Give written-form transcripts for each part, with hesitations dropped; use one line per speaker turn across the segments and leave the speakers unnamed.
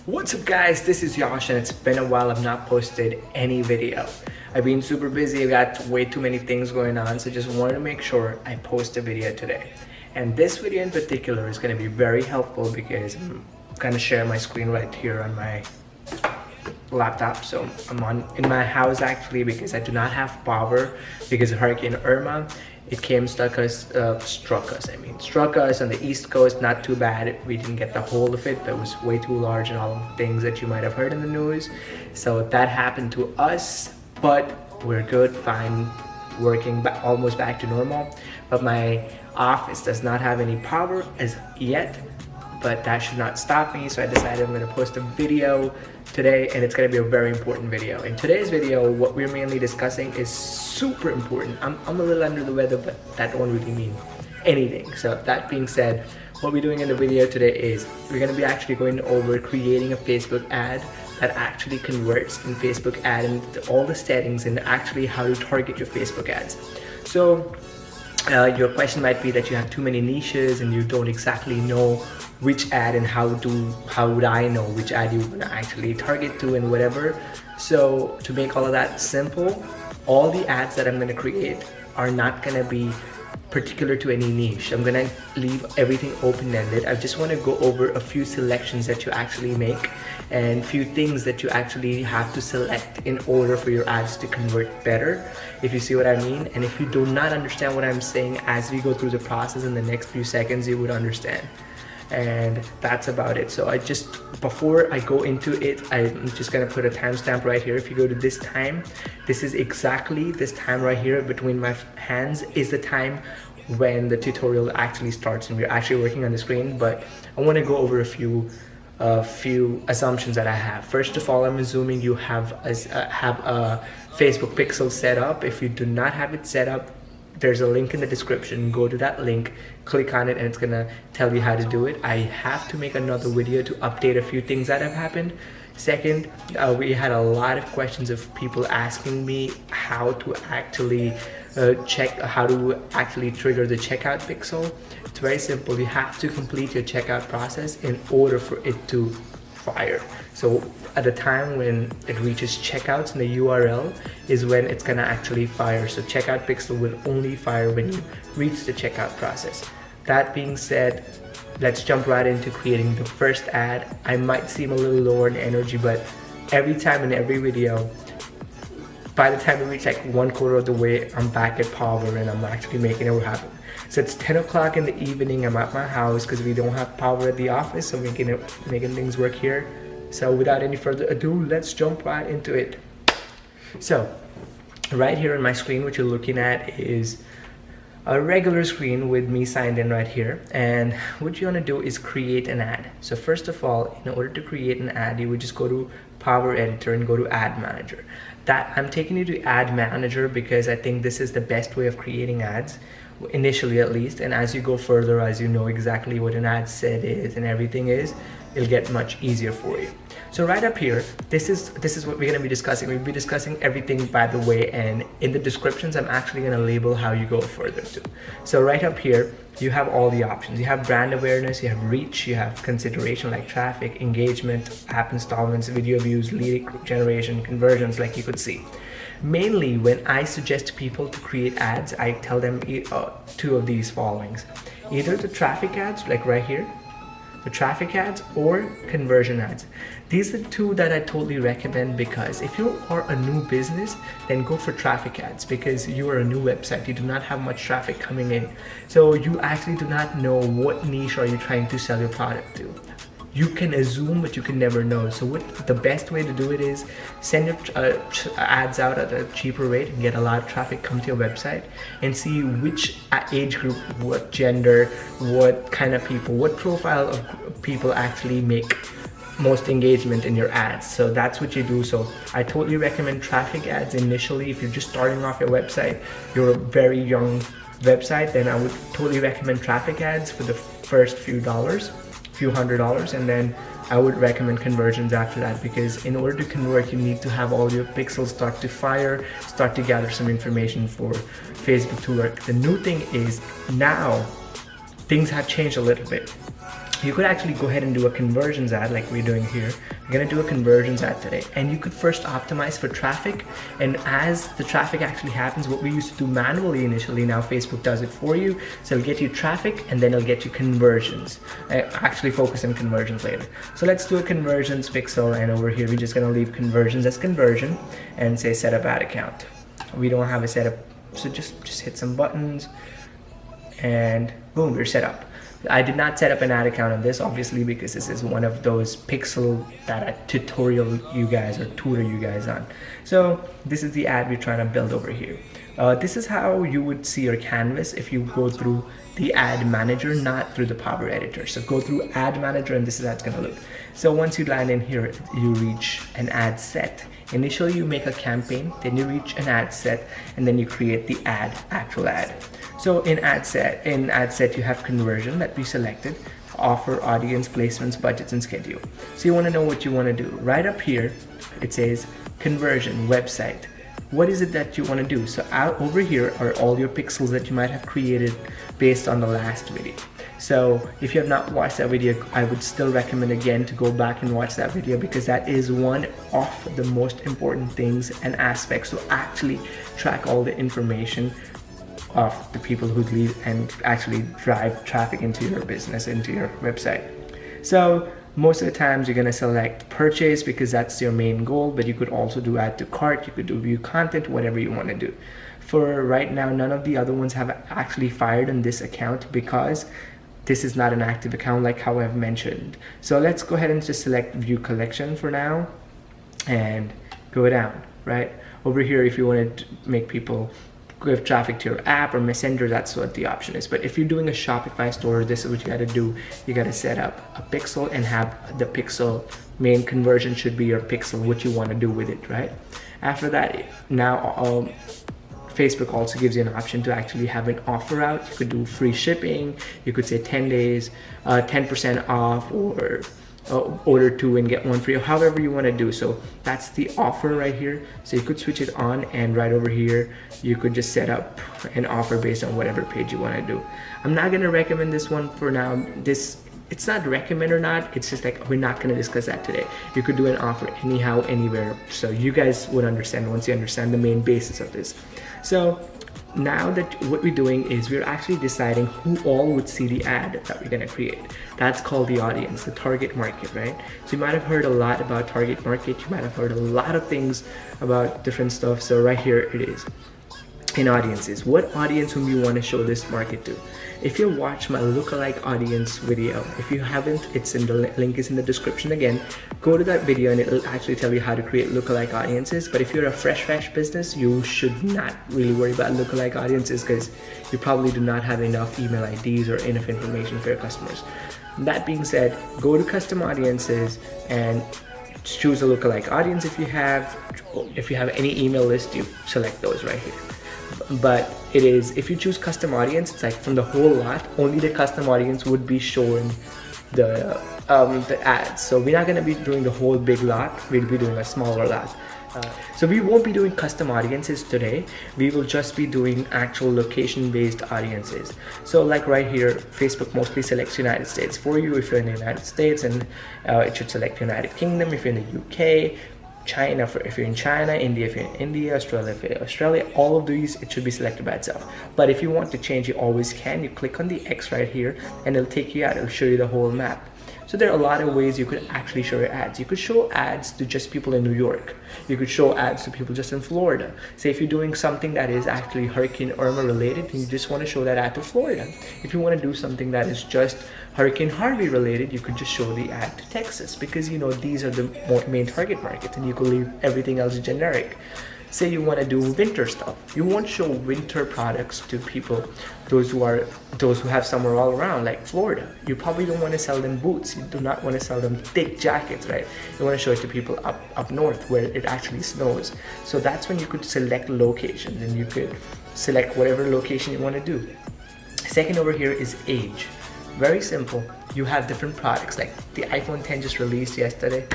What's up guys, this is Yash and it's been a while I've not posted any video. I've been super busy, I've got way too many things going on, so just wanted to make sure I post a video today. And this video in particular is going to be very helpful because I'm going to share my screen right here on my laptop. So I'm in my house actually because I do not have power because of Hurricane Irma. It struck us on the East Coast. Not too bad, we didn't get the whole of it, but it was way too large and all of the things that you might have heard in the news. So that happened to us, but we're good, fine, working almost back to normal. But my office does not have any power as yet, but that should not stop me. So I decided I'm going to post a video today, and it's going to be a very important video. In today's video, what we're mainly discussing is super important. I'm a little under the weather, but that don't really mean anything. So that being said, what we're doing in the video today is we're going to be actually going over creating a Facebook ad that actually converts in Facebook ad and all the settings and actually how to target your Facebook ads. So your question might be that you have too many niches and you don't exactly know which ad and how would I know which ad you want to actually target to and whatever. So to make all of that simple, all the ads that I'm going to create are not going to be particular to any niche. I'm going to leave everything open-ended. I just want to go over a few selections that you actually make and few things that you actually have to select in order for your ads to convert better, if you see what I mean. And if you do not understand what I'm saying, as we go through the process in the next few seconds, you would understand. And that's about it. So before I go into it, I'm just gonna put a timestamp right here. If you go to this time, this is exactly this time right here between my hands is the time when the tutorial actually starts and we're actually working on the screen. But I want to go over a few assumptions that I have. First of all, I'm assuming you have a Facebook pixel set up. If you do not have it set up, there's a link in the description. Go to that link, click on it, and it's gonna tell you how to do it. I have to make another video to update a few things that have happened. Second, we had a lot of questions of people asking me how to actually how to actually trigger the checkout pixel. It's very simple. You have to complete your checkout process in order for it to fire. So at the time when it reaches checkouts in the URL is when it's gonna actually fire. So checkout pixel will only fire when you reach the checkout process. That being said, let's jump right into creating the first ad. I might seem a little lower in energy, but every time in every video, by the time we reach like 1/4 of the way, I'm back at power and I'm actually making it happen. So it's 10 o'clock in the evening. I'm at my house because we don't have power at the office, so making things work here. So without any further ado, let's jump right into it. So right here on my screen, what you're looking at is a regular screen with me signed in right here. And what you want to do is create an ad. So first of all, in order to create an ad, you would just go to Power Editor and go to Ad Manager. I'm taking you to Ad Manager because I think this is the best way of creating ads, initially at least. And as you go further, as you know exactly what an ad set is and everything is, it'll get much easier for you. So right up here, this is what we're going to be discussing. We'll be discussing everything, by the way, and in the descriptions I'm actually going to label how you go further too. So right up here you have all the options. You have brand awareness, you have reach, you have consideration like traffic, engagement, app installments, video views, lead generation, conversions, like you could see. Mainly when I suggest people to create ads, I tell them two of these followings: either the traffic ads, like right here, the traffic ads, or conversion ads. These are the two that I totally recommend, because if you are a new business, then go for traffic ads, because you are a new website, you do not have much traffic coming in, so you actually do not know what niche are you trying to sell your product to. You can assume, but you can never know. So the best way to do it is send your ads out at a cheaper rate and get a lot of traffic come to your website, and see which age group, what gender, what kind of people, what profile of people actually make most engagement in your ads. So that's what you do. So I totally recommend traffic ads initially. If you're just starting off your website, you're a very young website, then I would totally recommend traffic ads for the first few $100, and then I would recommend conversions after that, because in order to convert, you need to have all your pixels start to fire, start to gather some information for Facebook to work. The new thing is now things have changed a little bit. you could actually go ahead and do a conversions ad like we're doing here. We're gonna do a conversions ad today, and you could first optimize for traffic, and as the traffic actually happens, what we used to do manually initially, now Facebook does it for you. So it'll get you traffic and then it'll get you conversions. I actually focus on conversions later. So let's do a conversions pixel, and over here we're just gonna leave conversions as conversion and say set up ad account. We don't have a setup, so just hit some buttons and boom, we're set up. I did not set up an ad account on this, obviously, because this is one of those pixel that I tutorial you guys or tutor you guys on. So this is the ad we're trying to build over here. This is how you would see your canvas if you go through the ad manager, not through the Power Editor. So go through ad manager, and this is how it's gonna look. So once you land in here, you reach an ad set. Initially you make a campaign, then you reach an ad set, and then you create the actual ad. So in ad set you have conversion that we selected, offer, audience, placements, budgets, and schedule. So you want to know what you want to do. Right up here it says conversion, website. What is it that you want to do? So out over here are all your pixels that you might have created based on the last video. So if you have not watched that video, I would still recommend again to go back and watch that video, because that is one of the most important things and aspects to actually track all the information of the people who lead and actually drive traffic into your business, into your website. So most of the times you're going to select purchase because that's your main goal, but you could also do add to cart, you could do view content, whatever you want to do. For right now, none of the other ones have actually fired on this account because this is not an active account like how I've mentioned. So let's go ahead and just select view collection for now and go down. Right over here, if you want to make people give traffic to your app or messenger, that's what the option is. But if you're doing a Shopify store, this is what you got to do. You got to set up a pixel and have the pixel main conversion should be your pixel, what you want to do with it. Right after that, now Facebook also gives you an option to actually have an offer out. You could do free shipping, you could say 10 days 10% off, or order 2 and get 1 free, or however you want to do. So that's the offer right here. So you could switch it on, and right over here you could just set up an offer based on whatever page you want to do. I'm not going to recommend this one for now. It's not recommend or not, it's just like we're not going to discuss that today. You could do an offer anyhow, anywhere, so you guys would understand once you understand the main basis of this. So now that what we're doing is we're actually deciding who all would see the ad that we're going to create. That's called the audience, the target market, right? So you might have heard a lot about target market, you might have heard a lot of things about different stuff. So right here it is in audiences. What audience whom you want to show this market to? If you watch my lookalike audience video, if you haven't, it's in the link is in the description again. Go to that video and it'll actually tell you how to create lookalike audiences. But if you're a fresh business, you should not really worry about lookalike audiences because you probably do not have enough email IDs or enough information for your customers. That being said, go to custom audiences and choose a lookalike audience. If you have any email list, you select those right here. But it is, if you choose custom audience, it's like from the whole lot, only the custom audience would be showing the ads. So we're not going to be doing the whole big lot, we'll be doing a smaller lot. So we won't be doing custom audiences today. We will just be doing actual location based audiences. So like right here, Facebook mostly selects United States for you if you're in the United States, and it should select United Kingdom if you're in the UK, China if you're in China, India if you're in India, Australia if you're in Australia. All of these, it should be selected by itself. But if you want to change, you always can. You click on the X right here and it'll take you out, it'll show you the whole map. So there are a lot of ways you could actually show your ads. You could show ads to just people in New York. You could show ads to people just in Florida. Say if you're doing something that is actually Hurricane Irma related and you just want to show that ad to Florida. If you want to do something that is just Hurricane Harvey related, you could just show the ad to Texas, because you know these are the main target markets and you could leave everything else generic. Say you want to do winter stuff, you won't show winter products to people, those who have summer all around like Florida. You probably don't want to sell them boots, you do not want to sell them thick jackets, right? You want to show it to people up north where it actually snows. So that's when you could select locations and you could select whatever location you want to do. Second over here is age. Very simple. You have different products, like the iPhone 10 just released yesterday,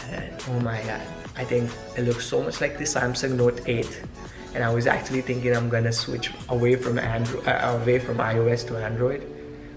and oh my god, I think it looks so much like the Samsung Note 8, and I was actually thinking I'm gonna switch away from iOS to Android,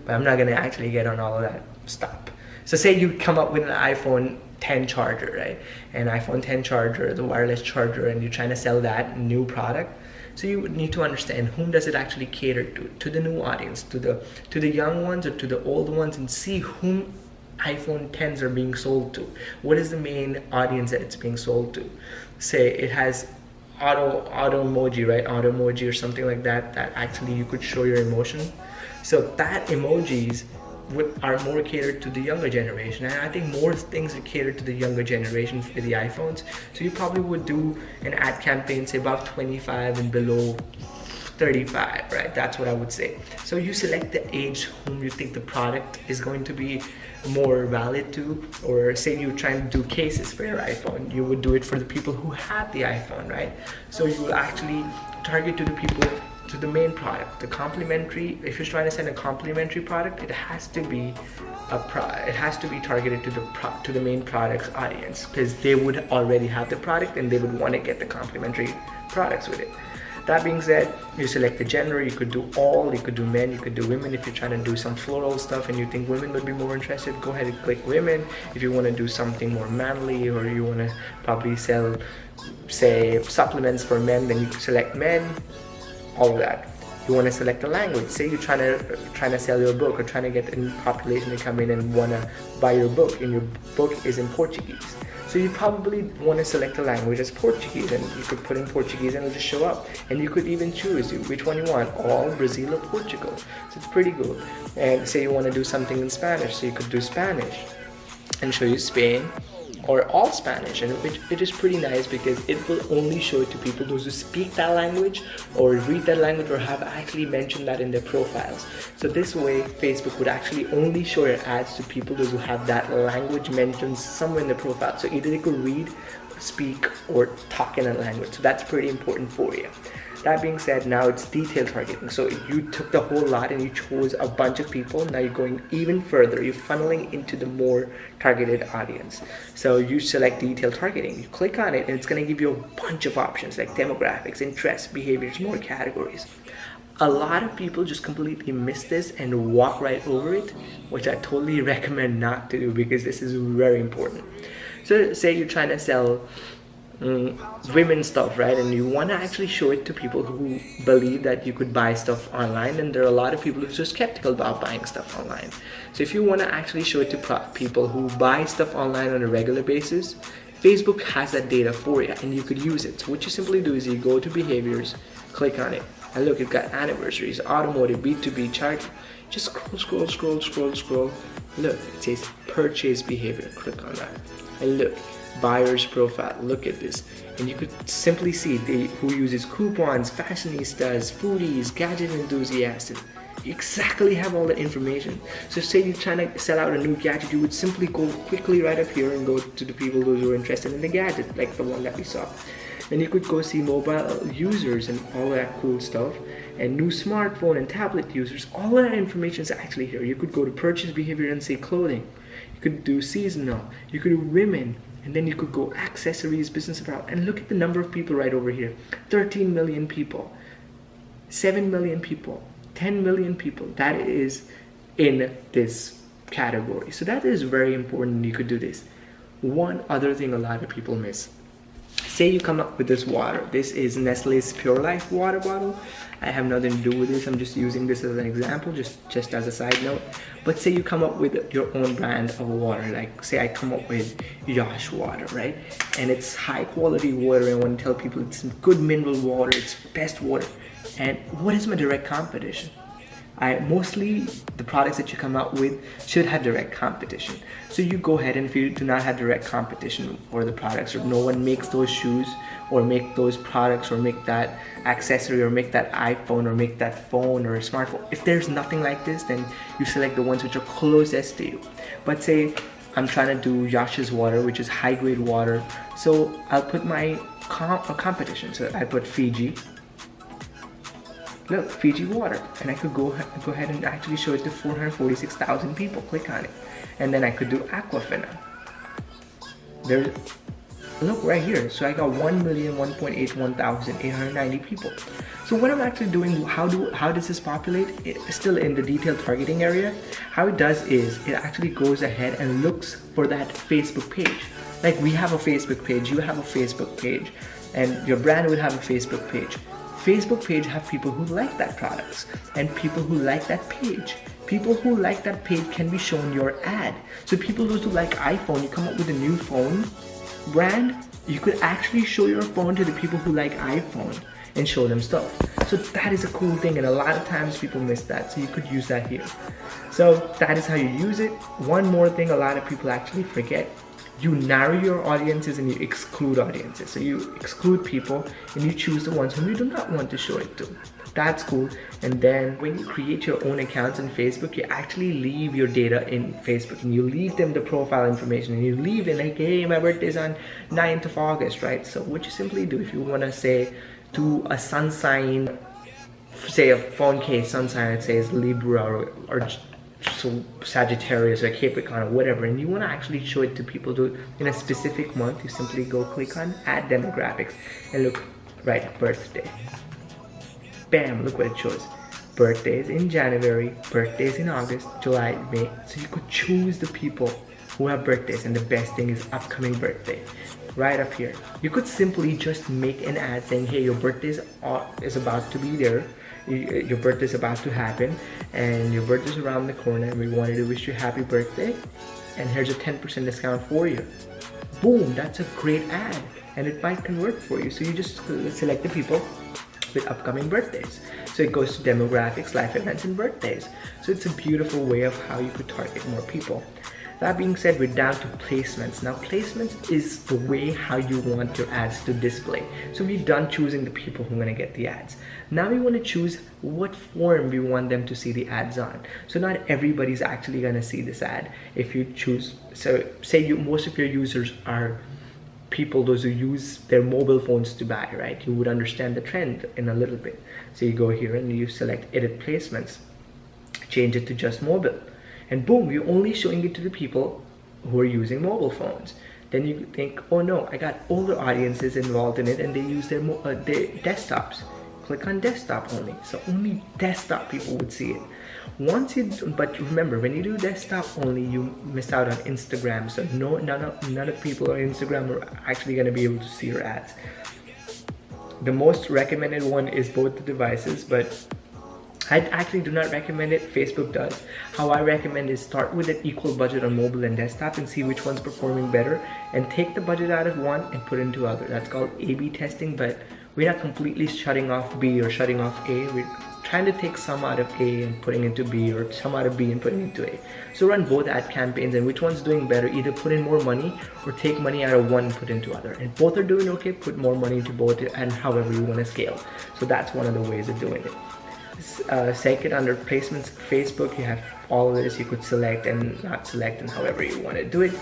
but I'm not gonna actually get on all of that. stop. So say you come up with an iPhone 10 charger, right? An iPhone 10 charger, the wireless charger, and you're trying to sell that new product. So you would need to understand whom does it actually cater to the new audience, to the young ones or to the old ones, and see whom iPhone 10s are being sold to. What is the main audience that it's being sold to? Say it has auto emoji, right? Auto emoji or something like that, that actually you could show your emotion. So that emojis are more catered to the younger generation, and I think more things are catered to the younger generation for the iPhones. So you probably would do an ad campaign, say above 25 and below 35, right? That's what I would say. So you select the age whom you think the product is going to be more valid to, or say you're trying to do cases for your iPhone, you would do it for the people who have the iPhone, right? So you will actually target to the people, to the main product. The complimentary, if you're trying to send a complimentary product, it has to be targeted to the main product's audience, because they would already have the product and they would want to get the complimentary products with it. That being said, you select the gender. You could do all, you could do men, you could do women. If you're trying to do some floral stuff and you think women would be more interested, go ahead and click women. If you want to do something more manly, or you want to probably sell, say, supplements for men, then you could select men. All of that. You want to select a language. Say you're trying to sell your book, or trying to get a population to come in and want to buy your book, and your book is in Portuguese. So you probably want to select a language as Portuguese, and you could put in Portuguese and it'll just show up. And you could even choose which one you want, all, Brazil, or Portugal. So it's pretty good. And say you want to do something in Spanish, so you could do Spanish and show you Spain, or all Spanish, and which is pretty nice, because it will only show it to people those who speak that language or read that language or have actually mentioned that in their profiles. So this way Facebook would actually only show your ads to people those who have that language mentioned somewhere in the profile. So either they could read, speak, or talk in a language. So that's pretty important for you. That being said, now it's detailed targeting. So you took the whole lot and you chose a bunch of people. Now you're going even further. You're funneling into the more targeted audience. So you select detailed targeting. You click on it and it's going to give you a bunch of options like demographics, interests, behaviors, more categories. A lot of people just completely miss this and walk right over it, which I totally recommend not to do, because this is very important. So say you're trying to sell women stuff, right? And you want to actually show it to people who believe that you could buy stuff online, and there are a lot of people who are so skeptical about buying stuff online. So if you want to actually show it to people who buy stuff online on a regular basis, Facebook has that data for you and you could use it. So what you simply do is you go to behaviors, click on it, and look, you've got anniversaries, automotive, B2B, chart. Just scroll. Look, it says purchase behavior. Click on that and look, buyer's profile. Look at this, and you could simply see who uses coupons, fashionistas, foodies, gadget enthusiasts. You exactly have all that information. So say you're trying to sell out a new gadget, you would simply go quickly right up here and go to the people who are interested in the gadget, like the one that we saw. Then you could go see mobile users and all that cool stuff, and new smartphone and tablet users. All of that information is actually here. You could go to purchase behavior and say clothing. You could do seasonal. You could do women. And then you could go accessories, business apparel, and look at the number of people right over here. 13 million people, 7 million people, 10 million people. That is in this category. So that is very important. You could do this. One other thing a lot of people miss. Say you come up with this water. This is Nestle's Pure Life water bottle. I have nothing to do with this. I'm just using this as an example, just as a side note. But say you come up with your own brand of water. Like say I come up with Yash water, right? And it's high quality water. I want to tell people it's good mineral water. It's best water. And what is my direct competition? Mostly the products that you come out with should have direct competition. So you go ahead, and if you do not have direct competition for the products, or no one makes those shoes or make those products or make that accessory or make that iPhone or make that phone or a smartphone, if there's nothing like this, then you select the ones which are closest to you. But say I'm trying to do Yash's water, which is high grade water, so I'll put my competition. So I put Fiji. Look, Fiji water, and I could go ahead and actually show it to 446,000 people. Click on it, and then I could do Aquafina. Look right here. So I got 1,181,890 people. So what I'm actually doing, how does this populate? It's still in the detailed targeting area. How it does is it actually goes ahead and looks for that Facebook page. Like we have a Facebook page, you have a Facebook page, and your brand would have a Facebook page. Facebook page have people who like that products and people who like that page. People who like that page can be shown your ad. So people who like iPhone, you come up with a new phone brand, you could actually show your phone to the people who like iPhone and show them stuff. So that is a cool thing, and a lot of times people miss that, so you could use that here. So that is how you use it. One more thing a lot of people actually forget: you narrow your audiences and you exclude audiences. So you exclude people and you choose the ones whom you do not want to show it to. That's cool. And then when you create your own accounts in Facebook, you actually leave your data in Facebook and you leave them the profile information, and you leave it like, hey, my birthday is on 9th of August, right? So what you simply do, if you want to say to a sun sign, say a phone case sun sign, it says Libra or so Sagittarius or Capricorn or whatever, and you want to actually show it to people in a specific month, you simply go click on add demographics and look, right, birthday. Bam, look what it shows. Birthdays in January, birthdays in August, July, May. So you could choose the people who have birthdays, and the best thing is upcoming birthday. Right up here. You could simply just make an ad saying, hey, your birthday is about to be there. Your birthday is about to happen, and your birthday is around the corner, and we wanted to wish you happy birthday, and here's a 10% discount for you. Boom, that's a great ad, and it might convert for you. So you just select the people with upcoming birthdays. So it goes to demographics, life events, and birthdays. So it's a beautiful way of how you could target more people. That being said, we're down to placements. Now placements is the way how you want your ads to display. So we're done choosing the people who are going to get the ads. Now we want to choose what form we want them to see the ads on. So not everybody's actually going to see this ad. If you choose, so say most of your users are people, those who use their mobile phones to buy, right? You would understand the trend in a little bit. So you go here and you select edit placements, change it to just mobile, and boom, you're only showing it to the people who are using mobile phones. Then you think, oh no, I got older audiences involved in it and they use their desktops. Click on desktop only. So only desktop people would see it. But remember, when you do desktop only, you miss out on Instagram. So none of people on Instagram are actually going to be able to see your ads. The most recommended one is both the devices, but I actually do not recommend it. Facebook does. How I recommend is start with an equal budget on mobile and desktop and see which one's performing better, and take the budget out of one and put into other. That's called A/B testing, but we're not completely shutting off B or shutting off A. We're trying to take some out of A and putting into B, or some out of B and putting into A. So run both ad campaigns, and which one's doing better, either put in more money or take money out of one and put into other. And both are doing okay, put more money into both, and however you want to scale. So that's one of the ways of doing it. Second, under placements, Facebook, you have all of this. You could select and not select, and however you want to do it.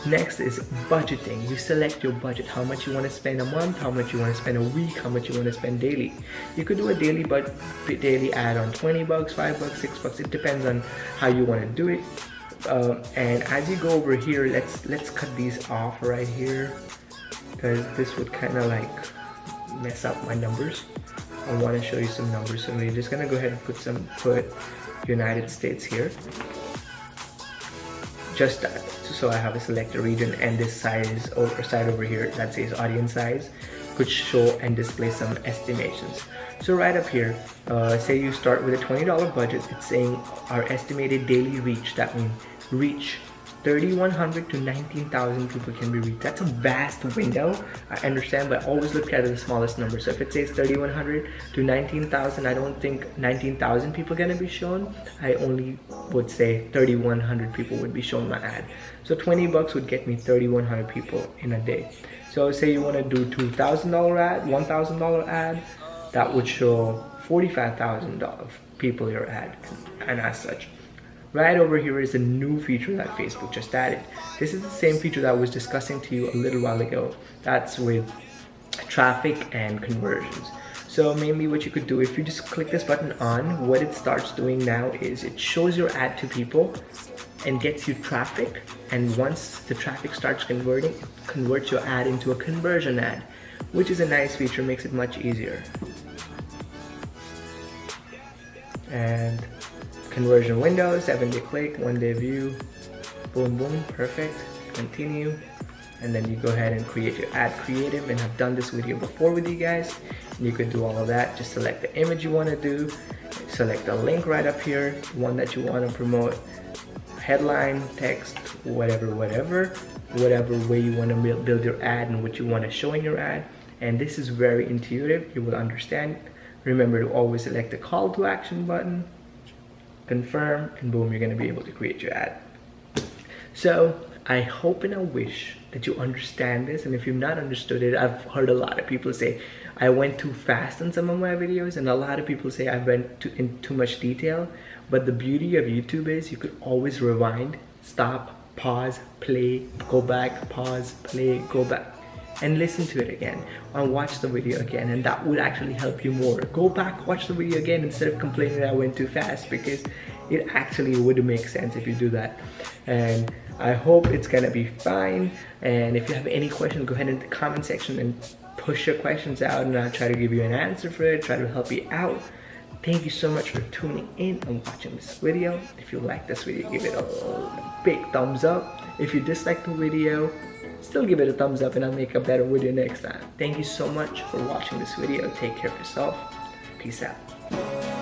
Next is budgeting. You select your budget, how much you want to spend a month, how much you want to spend a week, how much you want to spend daily. You could do a daily ad on 20 bucks, 5 bucks, 6 bucks. It depends on how you want to do it. And as you go over here, let's cut these off right here, because this would kind of like mess up my numbers. I want to show you some numbers, so we're just gonna go ahead and put United States here. Just that, so I have a selected region, and this size or side over here that says audience size could show and display some estimations. So right up here, say you start with a $20 budget. It's saying our estimated daily reach. That means reach 3,100 to 19,000 people can be reached. That's a vast window, I understand, but always look at the smallest number. So if it says 3,100 to 19,000, I don't think 19,000 people are gonna be shown. I only would say 3,100 people would be shown my ad. So 20 bucks would get me 3,100 people in a day. So say you wanna do $2,000 ad, $1,000 ad, that would show 45,000 people your ad, and as such. Right over here is a new feature that Facebook just added. This is the same feature that I was discussing to you a little while ago. That's with traffic and conversions. So mainly what you could do, if you just click this button on, what it starts doing now is it shows your ad to people and gets you traffic. And once the traffic starts converting, it converts your ad into a conversion ad, which is a nice feature, makes it much easier. and conversion window, 7-day click, 1-day view, boom, boom, perfect, continue. And then you go ahead and create your ad creative, and I've done this video before with you guys. And you could do all of that. Just select the image you want to do, select the link right up here, one that you want to promote, headline, text, whatever way you want to build your ad and what you want to show in your ad. And this is very intuitive, you will understand. Remember to always select the call to action button, confirm, and boom, you're going to be able to create your ad. So I hope and I wish that you understand this, and if you've not understood it, I've heard a lot of people say I went too fast in some of my videos, and a lot of people say I went in too much detail. But the beauty of YouTube is you could always rewind, stop, pause, play, go back, pause, play, go back, and listen to it again and watch the video again, and that would actually help you more. Go back, watch the video again instead of complaining that I went too fast, because it actually would make sense if you do that. And I hope it's gonna be fine. And if you have any questions, go ahead in the comment section and push your questions out, and I'll try to give you an answer for it, try to help you out. Thank you so much for tuning in and watching this video. If you like this video, give it a big thumbs up. If you dislike the video, still give it a thumbs up, and I'll make a better video next time. Thank you so much for watching this video. Take care of yourself. Peace out.